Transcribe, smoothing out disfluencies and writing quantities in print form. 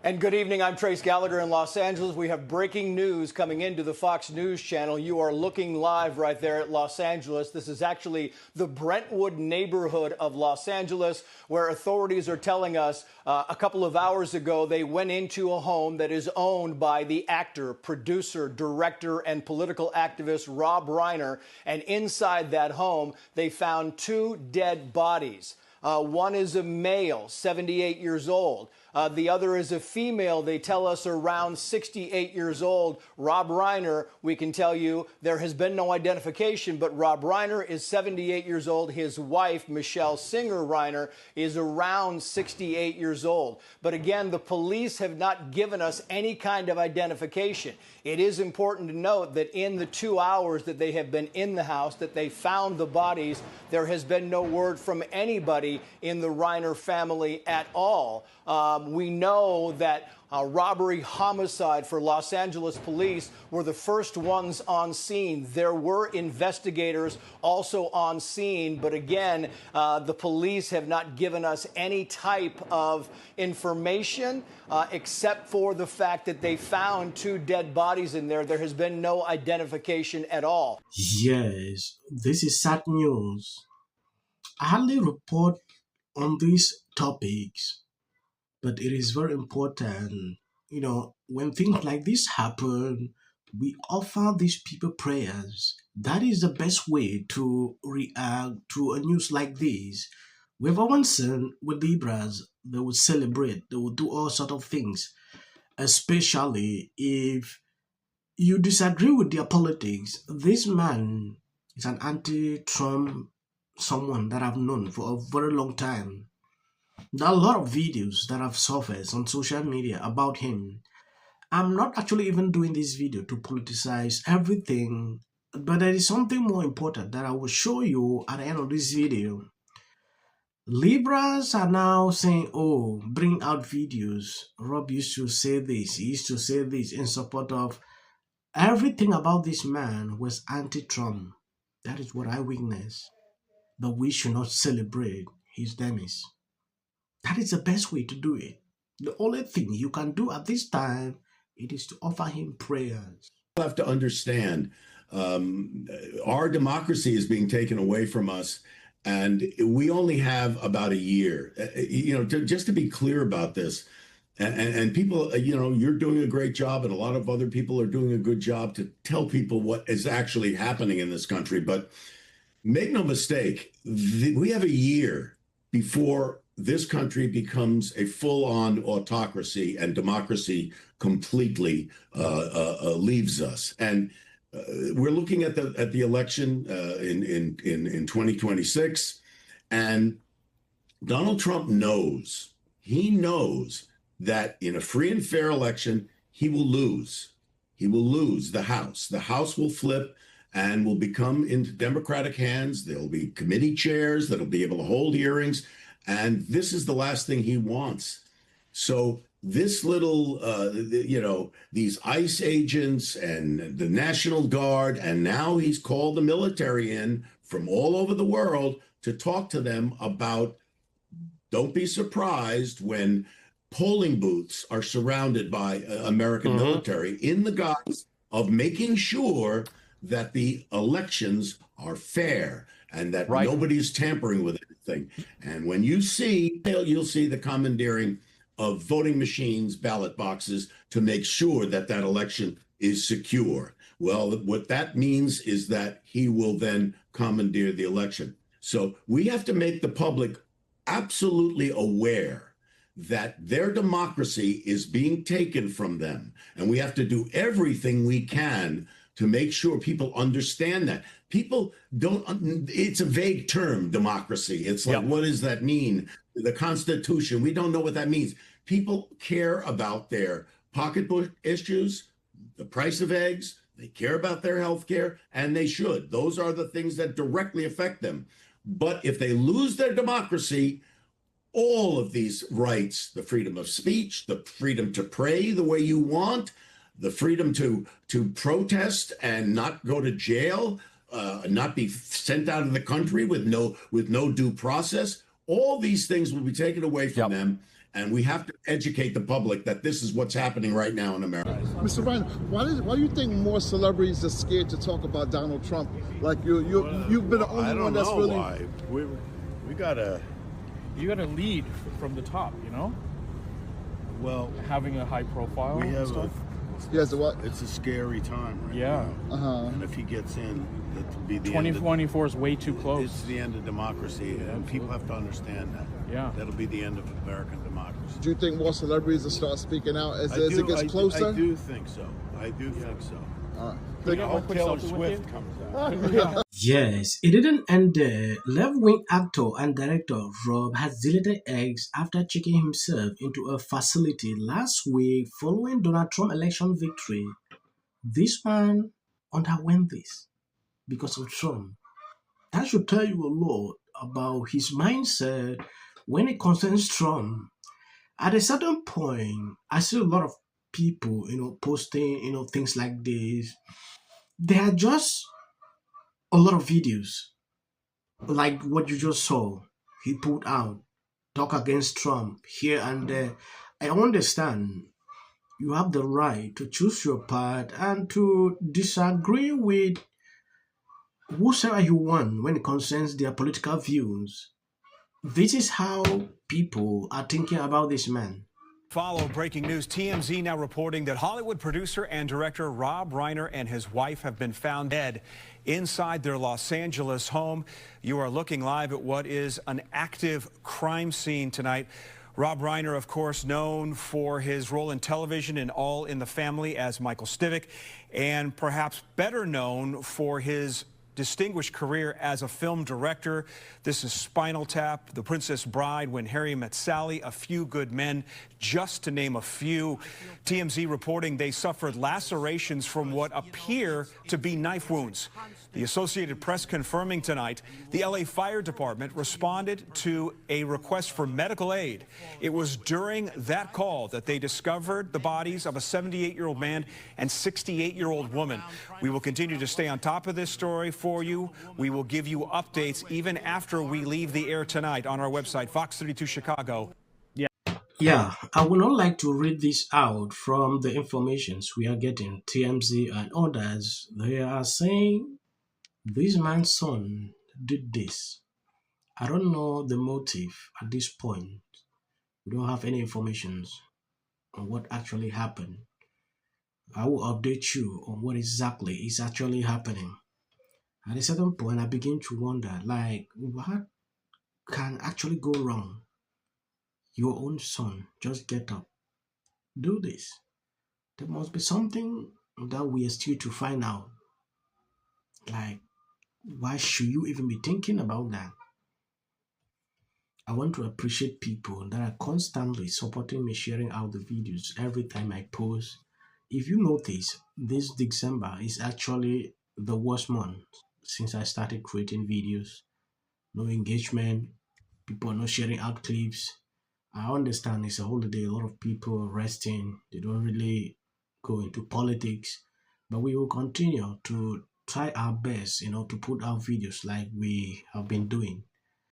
And good evening. I'm Trace Gallagher in Los Angeles. We have breaking news coming into the Fox News channel. You are looking live right there at Los Angeles. This is actually the Brentwood neighborhood of Los Angeles, where authorities are telling us a couple of hours ago they went into a home that is owned by the actor, producer, director, and political activist Rob Reiner. And inside that home, they found two dead bodies. One is a male, 78 years old. The other is a female, they tell us around 68 years old. Rob Reiner, we can tell you there has been no identification, but Rob Reiner is 78 years old. His wife, Michele Reiner, is around 68 years old. But again, the police have not given us any kind of identification. It is important to note that in the 2 hours that they have been in the house, that they found the bodies, there has been no word from anybody in the Reiner family at all. We know that robbery homicide for Los Angeles police were the first ones on scene. There were investigators also on scene, but again, the police have not given us any type of information except for the fact that they found two dead bodies in there. There has been no identification at all. Yes, this is sad news. I hardly report on these topics, but it is very important. When things like this happen, we offer these people prayers. That is the best way to react to a news like this. We've often seen with Libras, they would celebrate, they would do all sort of things, especially if you disagree with their politics. This man is an anti-Trump, someone that I've known for a very long time. There are a lot of videos that have surfaced on social media about him. I'm not actually even doing this video to politicize everything, but there is something more important that I will show you at the end of this video. Libras are now saying, oh, bring out videos. Rob used to say this, he used to say this in support of everything about this man was anti-Trump. That is what I witnessed. But we should not celebrate his demise. That is the best way to do it. The only thing you can do at this time, it is to offer him prayers. You have to understand, our democracy is being taken away from us, and we only have about a year. Just to be clear about this, and people, you're doing a great job, and a lot of other people are doing a good job to tell people what is actually happening in this country. But make no mistake, we have a year before this country becomes a full-on autocracy and democracy completely leaves us. And we're looking at the election in 2026, and Donald Trump knows. He knows that in a free and fair election, he will lose. He will lose the House. The House will flip and will become into Democratic hands. There'll be committee chairs that'll be able to hold hearings. And this is the last thing he wants. So this little, these ICE agents and the National Guard, and now he's called the military in from all over the world to talk to them about, don't be surprised when polling booths are surrounded by American military in the guise of making sure that the elections are fair and that nobody's tampering with anything. And when you'll see the commandeering of voting machines, ballot boxes, to make sure that that election is secure. Well, what that means is that he will then commandeer the election. So we have to make the public absolutely aware that their democracy is being taken from them. And we have to do everything we can to make sure people understand that. People don't, it's a vague term, democracy. It's like, what does that mean? The Constitution, we don't know what that means. People care about their pocketbook issues, the price of eggs, they care about their health care, and they should. Those are the things that directly affect them. But if they lose their democracy, all of these rights, the freedom of speech, the freedom to pray the way you want, the freedom to protest and not go to jail, not be sent out of the country with no due process, all these things will be taken away from them. And we have to educate the public that this is what's happening right now in America. Mr. Reiner, why do you think more celebrities are scared to talk about Donald Trump? Like you've been the only one that's really. Why. We gotta. You gotta lead from the top, you know. Well, having a high profile. We have stuff. Yes, what? It's a scary time right Yeah. now. And if he gets in, it'll be the 2024 is way too close. It's the end of democracy, and people have to understand that. Yeah. That'll be the end of American democracy. Do you think more celebrities will start speaking out as it gets closer? I do think so. I do think so. I hope Taylor Swift comes out. Yes, it didn't end there. Left-wing actor and director Rob has deleted X after checking himself into a facility last week following Donald Trump election victory. This man underwent this because of Trump. That should tell you a lot about his mindset when it concerns Trump. At a certain point, I see a lot of people, posting, things like this. There are just a lot of videos like what you just saw. He put out, talk against Trump here and there. I understand you have the right to choose your path and to disagree with whosoever you want when it concerns their political views. This is how people are thinking about this man. Follow breaking news. TMZ now reporting that Hollywood producer and director Rob Reiner and his wife have been found dead inside their Los Angeles home. You are looking live at what is an active crime scene tonight. Rob Reiner, of course, known for his role in television in All in the Family as Michael Stivic, and perhaps better known for his distinguished career as a film director. This is Spinal Tap, The Princess Bride, When Harry Met Sally, A Few Good Men, just to name a few. TMZ reporting they suffered lacerations from what appear to be knife wounds. The Associated Press confirming tonight the LA Fire Department responded to a request for medical aid. It was during that call that they discovered the bodies of a 78-year-old man and 68-year-old woman. We will continue to stay on top of this story for you. We will give you updates even after we leave the air tonight on our website, Fox 32 Chicago. Yeah, I would not like to read this out from the informations we are getting. TMZ and others, they are saying this man's son did this. I don't know the motive at this point. We don't have any information on what actually happened. I will update you on what exactly is actually happening. At a certain point, I begin to wonder, like, what can actually go wrong? Your own son, just get up, do this. There must be something that we are still to find out. Like, why should you even be thinking about that? I want to appreciate people that are constantly supporting me, sharing out the videos every time I post. If you notice, this December is actually the worst month since I started creating videos. No engagement, people are not sharing out clips. I understand it's a holiday, a lot of people are resting, they don't really go into politics, but we will continue to try our best, to put out videos like we have been doing.